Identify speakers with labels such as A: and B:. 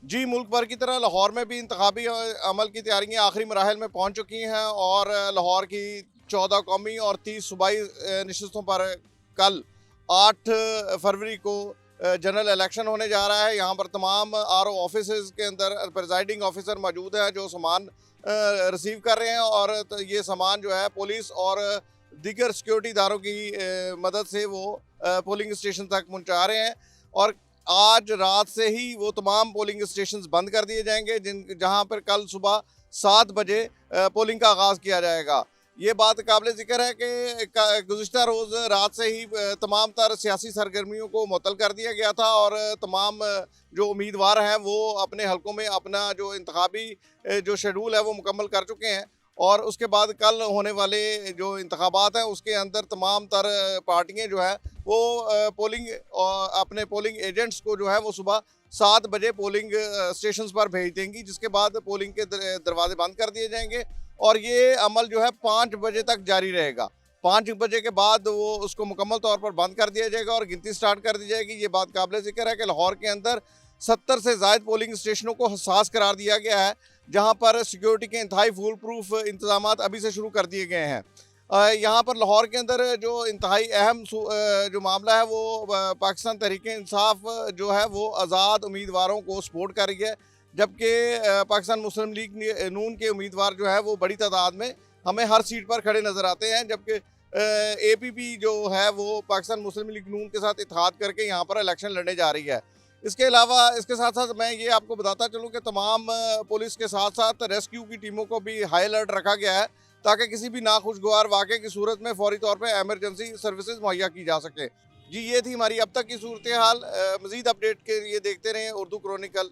A: जी, मुल्क भर की तरह लाहौर में भी इंतखाबी अमल की तैयारियाँ आखिरी मराहल में पहुँच चुकी हैं और लाहौर की 14 कौमी और 30 सूबाई नशिस्तों पर कल 8 फरवरी को जनरल इलेक्शन होने जा रहा है। यहाँ पर तमाम आरओ ऑफिसेज़ के अंदर प्रिजाइडिंग ऑफिसर मौजूद हैं जो सामान रिसीव कर रहे हैं और ये सामान जो है पुलिस और दीगर सिक्योरिटी इदारों की मदद से वो पोलिंग स्टेशन तक पहुँचा रहे हैं। और आज रात से ही वो तमाम पोलिंग स्टेशंस बंद कर दिए जाएंगे जहां पर कल सुबह 7 बजे पोलिंग का आगाज़ किया जाएगा। ये बात काबिल ज़िक्र है कि गुज़िश्ता रोज़ रात से ही तमाम तर सियासी सरगर्मियों को मुअत्तल कर दिया गया था और तमाम जो उम्मीदवार हैं वो अपने हलकों में अपना जो इंतखाबी जो शेड्यूल है वो मुकम्मल कर चुके हैं। और उसके बाद कल होने वाले जो इंतखाबात हैं उसके अंदर तमाम तर पार्टियाँ जो है वो पोलिंग अपने पोलिंग एजेंट्स को जो है वो सुबह 7 बजे पोलिंग स्टेशंस पर भेज देंगी, जिसके बाद पोलिंग के दरवाजे बंद कर दिए जाएंगे और ये अमल जो है 5 बजे तक जारी रहेगा। 5 बजे के बाद वो उसको मुकम्मल तौर पर बंद कर दिया जाएगा और गिनती स्टार्ट कर दी जाएगी। ये बात काबिल ज़िक्र है कि लाहौर के अंदर 70 से ज़ायद पोलिंग स्टेशनों को हसास करार दिया गया है, जहाँ पर सिक्योरिटी के इंतहाई फूल प्रूफ इंतजाम अभी से शुरू कर दिए गए हैं। यहाँ पर लाहौर के अंदर जो इंतहाई अहम जो मामला है वो पाकिस्तान तहरीक-ए-इंसाफ जो है वो आज़ाद उम्मीदवारों को सपोर्ट कर रही है, जबकि पाकिस्तान मुस्लिम लीग नून के उम्मीदवार जो है वो बड़ी तादाद में हमें हर सीट पर खड़े नज़र आते हैं, जबकि APP जो है वो पाकिस्तान मुस्लिम लीग नून के साथ इत्तेहाद करके यहाँ पर इलेक्शन लड़ने जा रही है। इसके अलावा इसके साथ साथ मैं ये आपको बताता चलूँ कि तमाम पुलिस के साथ साथ रेस्क्यू की टीमों को भी हाई अलर्ट रखा गया है, ताकि किसी भी नाखुशगवार वाक़े की सूरत में फ़ौरी तौर पे एमरजेंसी सर्विसेज मुहैया की जा सके। जी, ये थी हमारी अब तक की सूरत हाल। मज़ीद अपडेट के लिए देखते रहें उर्दू क्रॉनिकल।